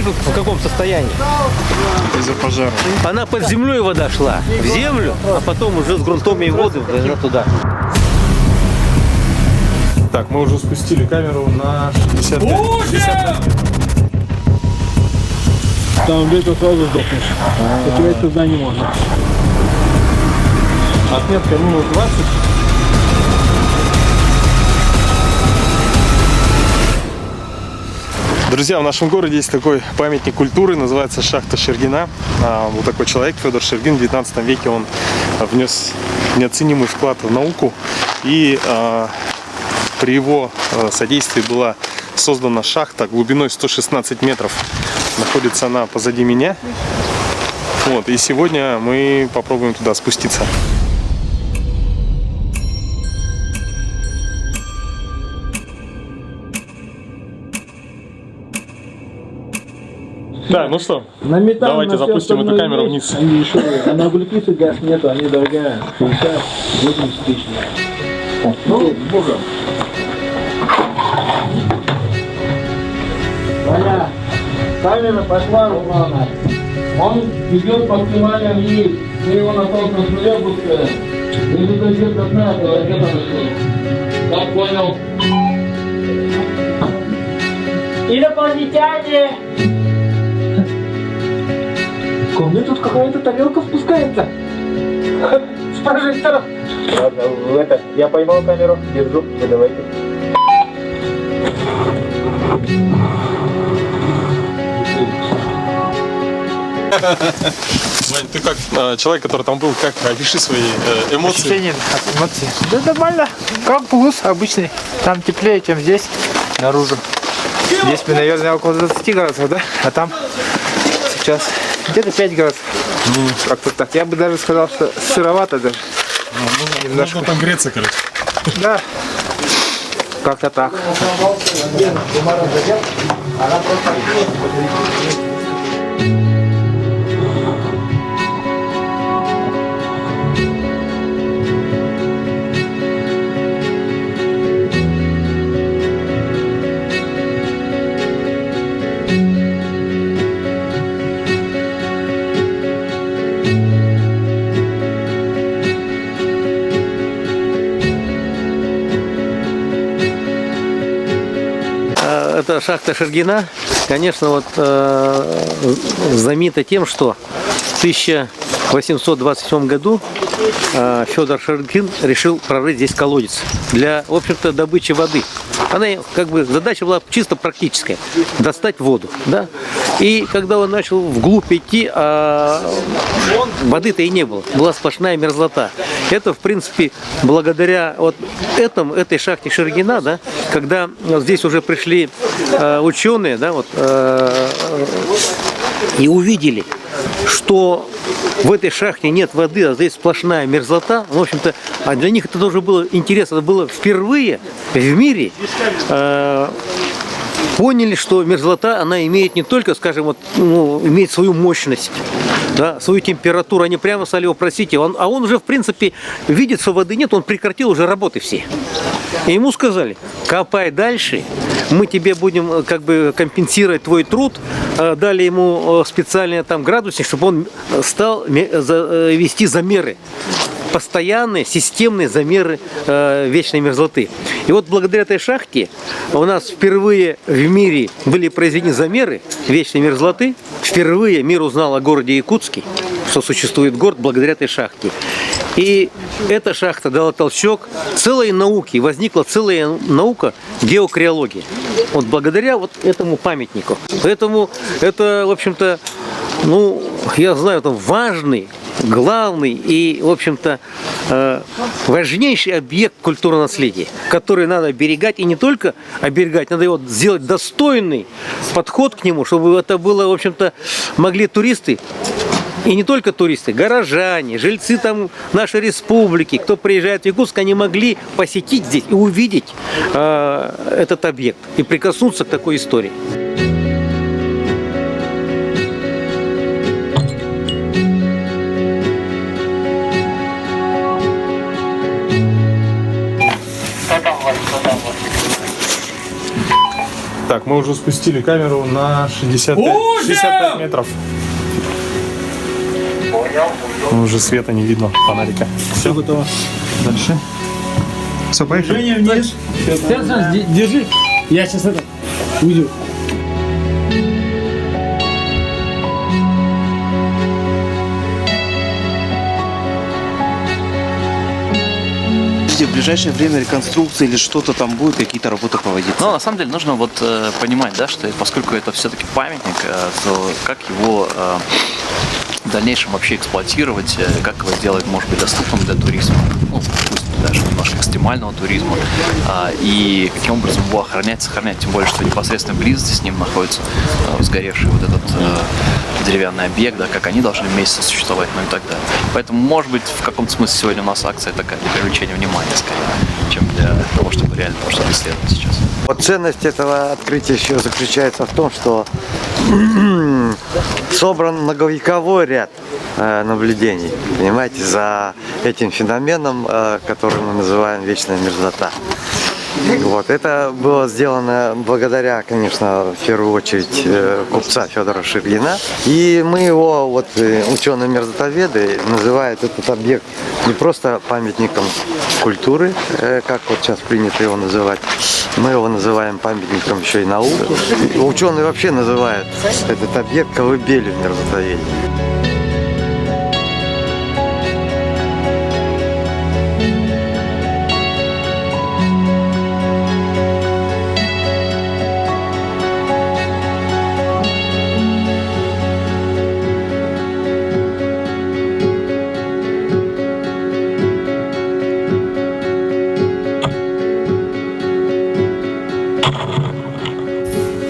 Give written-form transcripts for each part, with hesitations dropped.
слышал, в каком состоянии? Из-за пожара. Она под землей вода шла, в землю, а потом уже с грунтом и воду туда. Так, мы уже спустили камеру на 60 метров. Там где-то сразу сдохнешь. Потерять сознание можно. Отметка минус 20. Друзья, в нашем городе есть такой памятник культуры, называется шахта Шергина. Вот такой человек, Федор Шергин, в 19 веке он внес неоценимый вклад в науку. И при его содействии была создана шахта глубиной 116 метров. Находится она позади меня. Вот, и сегодня мы попробуем туда спуститься. Да, ну что, На метан, давайте на все запустим эту остальное камеру есть. вниз. Они дешевые. А на углекислый газ нету, они дорогая. 60-80 тысяч. Так, ну, бога. Валя, камера пошла ровно. Он идет по максимально вниз. Мы его на толком нуле пускаем. Если дойдет до дна, то ракета начнет. Так, понял. Инопланетяне! Ко мне тут какая-то тарелка спускается. С прожектором. Ладно, я поймал камеру, держу, вы давайте. Вань, ты как человек, который там был, как опиши свои эмоции? Ощущение от эмоций. Да нормально, как плюс обычный. Там теплее, чем здесь, наружу. Здесь, наверное, около 20 градусов, да? А там сейчас где-то 5 градусов. Как-то так. Я бы даже сказал, что сыровато даже. Немножко. Можно там греться, короче. Да. Как-то так. Это шахта Шергина, конечно, вот знаменита тем, что в 1827 году Федор Шергин решил прорыть здесь колодец для, в общем-то, добычи воды. Она, как бы, задача была чисто практическая – достать воду, да. И когда он начал вглубь идти, воды-то и не было, была сплошная мерзлота. Это, в принципе, благодаря вот этой шахте Шергина, да, когда здесь уже пришли ученые, да, вот, и увидели, что в этой шахте нет воды, а здесь сплошная мерзлота. В общем-то, а для них это тоже было интересно. Это было впервые в мире. Поняли, что мерзлота, она имеет не только, скажем, вот, имеет свою мощность, да, свою температуру. Они прямо стали его просить, а он уже, в принципе, видит, что воды нет, он прекратил уже работы все. И ему сказали: копай дальше, мы тебе будем, как бы, компенсировать твой труд. Дали ему специальный там градусник, чтобы он стал вести замеры. Постоянные, системные замеры вечной мерзлоты. И вот благодаря этой шахте у нас впервые в мире были произведены замеры вечной мерзлоты. Впервые мир узнал о городе Якутске, что существует город благодаря этой шахте. И эта шахта дала толчок целой науке, возникла целая наука геокриология. Вот благодаря вот этому памятнику. Поэтому это, в общем-то, ну, я знаю, это важный, главный и, в общем-то, важнейший объект культурного наследия, который надо оберегать, и не только оберегать, надо его сделать достойный подход к нему, чтобы это было, в общем-то, могли туристы, и не только туристы, горожане, жильцы там нашей республики, кто приезжает в Якутск, они могли посетить здесь и увидеть этот объект и прикоснуться к такой истории. Так, мы уже спустили камеру на 65 метров. Ну, уже света не видно, фонарика. Все готово. Дальше. Все, поехали. Женя, вниз. Сейчас, держи. Я сейчас это уйду. В ближайшее время реконструкция или что-то там будет, какие-то работы проводиться? Но на самом деле нужно вот понимать, да, что поскольку это все-таки памятник, то как его в дальнейшем вообще эксплуатировать, как его сделать, может быть, доступным для туризма, ну, пусть даже немножко экстремального туризма, и каким образом его охранять, сохранять, тем более, что непосредственно в близости с ним находится сгоревший вот этот деревянный объект, да, как они должны вместе существовать, ну и так далее. Поэтому, может быть, в каком-то смысле сегодня у нас акция такая для привлечения внимания, скорее, чем для того, чтобы реально что-то исследовать сейчас. Вот ценность этого открытия еще заключается в том, что собран многовековой ряд наблюдений, понимаете, за этим феноменом, который мы называем вечная мерзлота. Вот. Это было сделано благодаря, конечно, в первую очередь купца Федора Шергина. И мы его, вот, ученые-мерзлотоведы, называют этот объект не просто памятником культуры, как вот сейчас принято его называть, мы его называем памятником еще и науки. Ученые вообще называют этот объект колыбелью мерзлотоведения.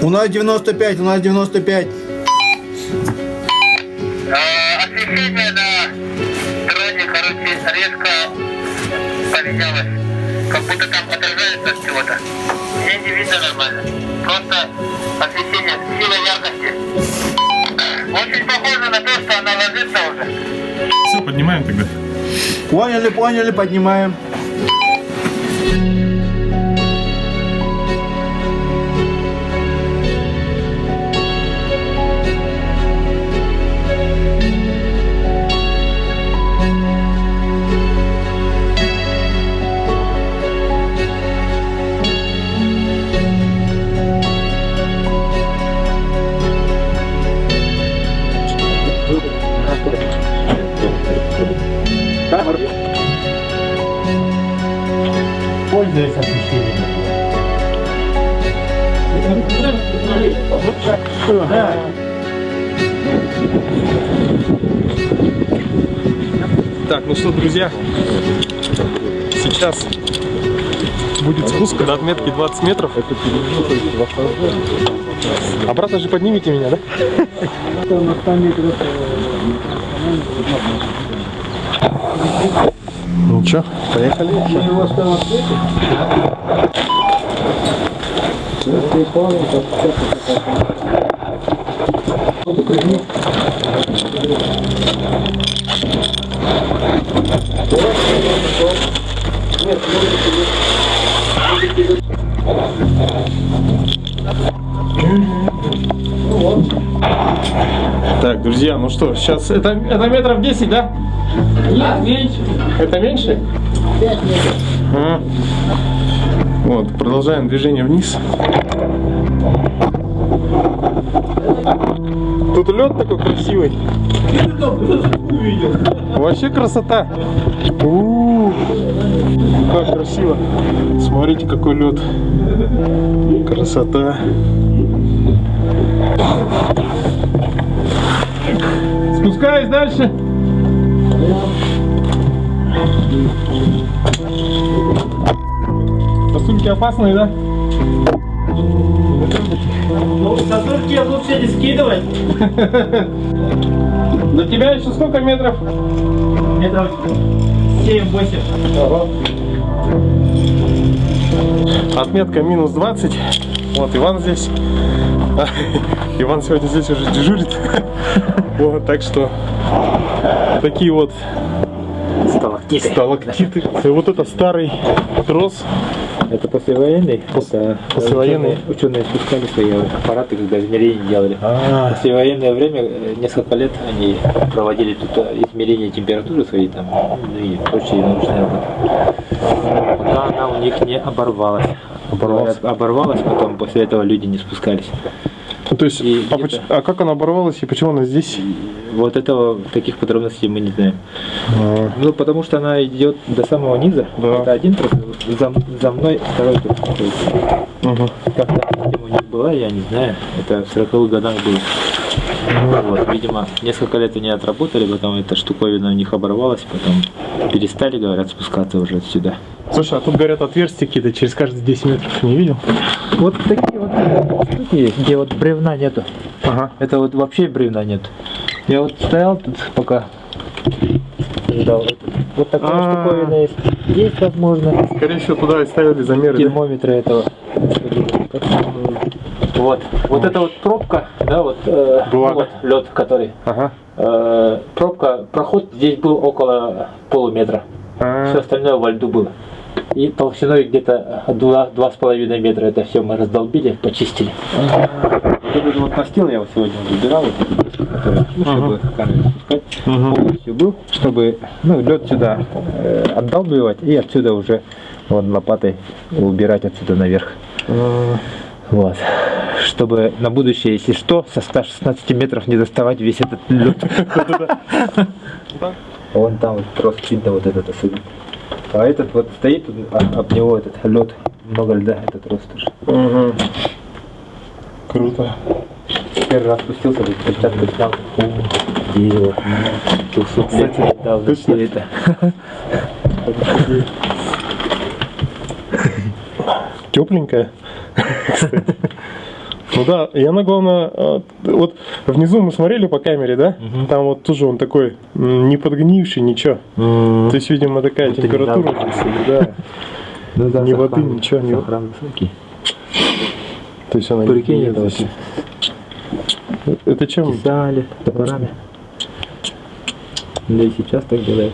У нас 95, у нас 95. Освещение на дроне, короче, резко поменялось. Как будто там отражается от чего-то. Мне не видно нормально. Просто освещение, сила яркости. Очень похоже на то, что она ложится уже. Все, поднимаем тогда. Поняли, поняли, поднимаем. Пользуясь освещением. Да. Так, ну что, друзья, сейчас будет спуск до отметки 20 метров. Обратно же поднимите меня, да? Ну что, поехали? Так, друзья, ну что, сейчас это метров 10, да? Нет, меньше. Это меньше? 5 метров. Вот, продолжаем движение вниз. Тут лед такой красивый. Вообще красота. Как красиво. Смотрите, какой лед. Красота. Спускаюсь дальше. Сосульки опасные, да? Ну, сосульки лучше не скидывать. До тебя еще сколько метров? Это 7-8. Отметка минус 20. Вот Иван здесь. Иван сегодня здесь уже дежурит. Вот, так что такие вот сталактиты. И вот это старый трос Это послевоенный? Послевоенный. Ученые спускали свои аппараты, когда измерения делали. В послевоенное время, несколько лет, они проводили тут измерения температуры своей, там, ну и прочие научные работы. Пока она у них не оборвалась. Оборвалась, потом после этого люди не спускались. То есть, а как она оборвалась и почему она здесь? Вот этого, таких подробностей мы не знаем. Ну, потому что она идет до самого низа. Да. Это один трос, за мной второй трос. Как там система у них была, я не знаю. Это в 40-х годах было. Вот, видимо, несколько лет они отработали, потом эта штуковина у них оборвалась, потом перестали, говорят, спускаться уже отсюда. Слушай, а тут, говорят, отверстия какие-то через каждые 10 метров, не видел? Вот такие вот штуки есть, где вот бревна нету. Ага. Это вот вообще бревна нет. Я вот стоял тут пока ждал. Вот такая штуковина есть. Есть, возможно, Скорее всего, туда и ставили замеры. термометры этого. Вот. Вот эта вот пробка, да, вот, ну, вот лед, который. Ага. Пробка, проход здесь был около полуметра. Все остальное во льду было. И толщиной где-то 2,5 метра это все мы раздолбили, почистили. Вот этот вот настил я вот сегодня забирал, чтобы камеру спускать, полностью был, чтобы лед сюда отдалбливать и отсюда уже вот лопатой убирать отсюда наверх. Вот. Чтобы на будущее, если что, со 116 метров не доставать весь этот лед. Вон там вот трос видно, вот этот особенно. А этот вот стоит, об него этот лед, много льда, этот трос тоже. Круто. Первый раз спустился, тут перчатку снял. Дерево. 200 лет недавно все это. Тепленькая. Ну да, и она, главное, вот внизу мы смотрели по камере, да? Там вот тоже он такой, не подгнивший, ничего. То есть, видимо, такая температура. Да. Ни воды, ничего. То есть она Прикинь, не это здесь. Это чем? Тесали топорами. Да и сейчас так делают.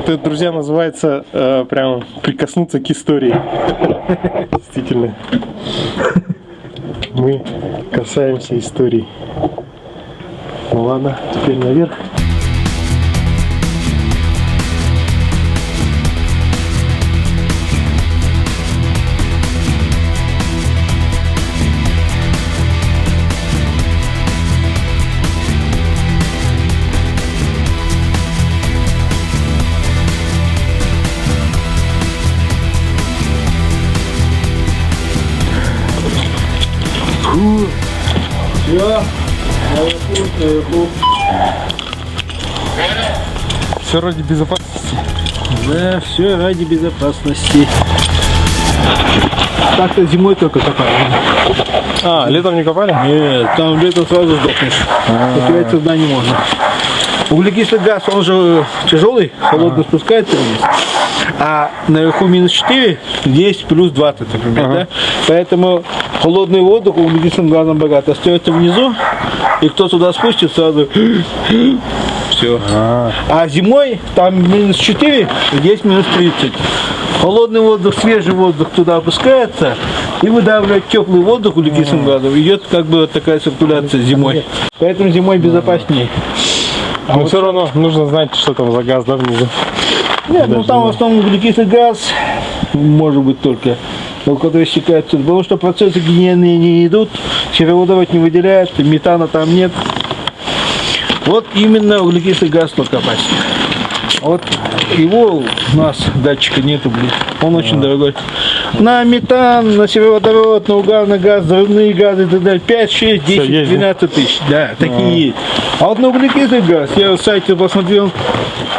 Это, друзья, называется прям прикоснуться к истории. Действительно. Мы касаемся истории. Ну ладно, теперь наверх. Все ради безопасности. Да, все ради безопасности. Так-то зимой только копали. А, летом не копали? Нет, там летом сразу сдохнешь. Потерять сознание можно. Углекислый газ, он же тяжелый, холодно спускается вниз. А наверху минус 4, здесь плюс 20, например, да? Поэтому холодный воздух углекислым газом богат остается внизу, и кто туда спустит, сразу все. А зимой там минус 4, здесь минус 30. Холодный воздух, свежий воздух туда опускается и выдавливает теплый воздух углекислым газом. Идет как бы вот такая циркуляция зимой. Поэтому зимой безопаснее. Но все равно нужно знать, что там за газ, да, внизу. Нет, ну там в основном углекислый газ, может быть только, который истекает отсюда. Потому что процессы гигиены не идут, сероводород не выделяют, метана там нет. Вот именно углекислый газ только опасен. Вот его у нас датчика нету, блин. Он очень дорогой. На метан, на сероводород, на угарный газ, взрывные газы и так далее. 5, 6, 10, есть, 12 тысяч. Да, такие есть. А вот на углекислый газ, я в сайте посмотрел,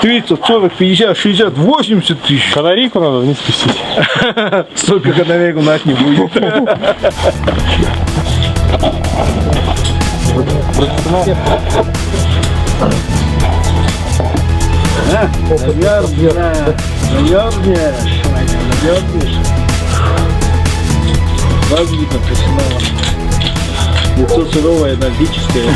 30, 40, 50, 60, 80 тысяч. Канарейку надо вниз спустить. Столько канареек у нас не будет. Навернешь. Вас видно, профессионала. Лицо суровое, энергическое.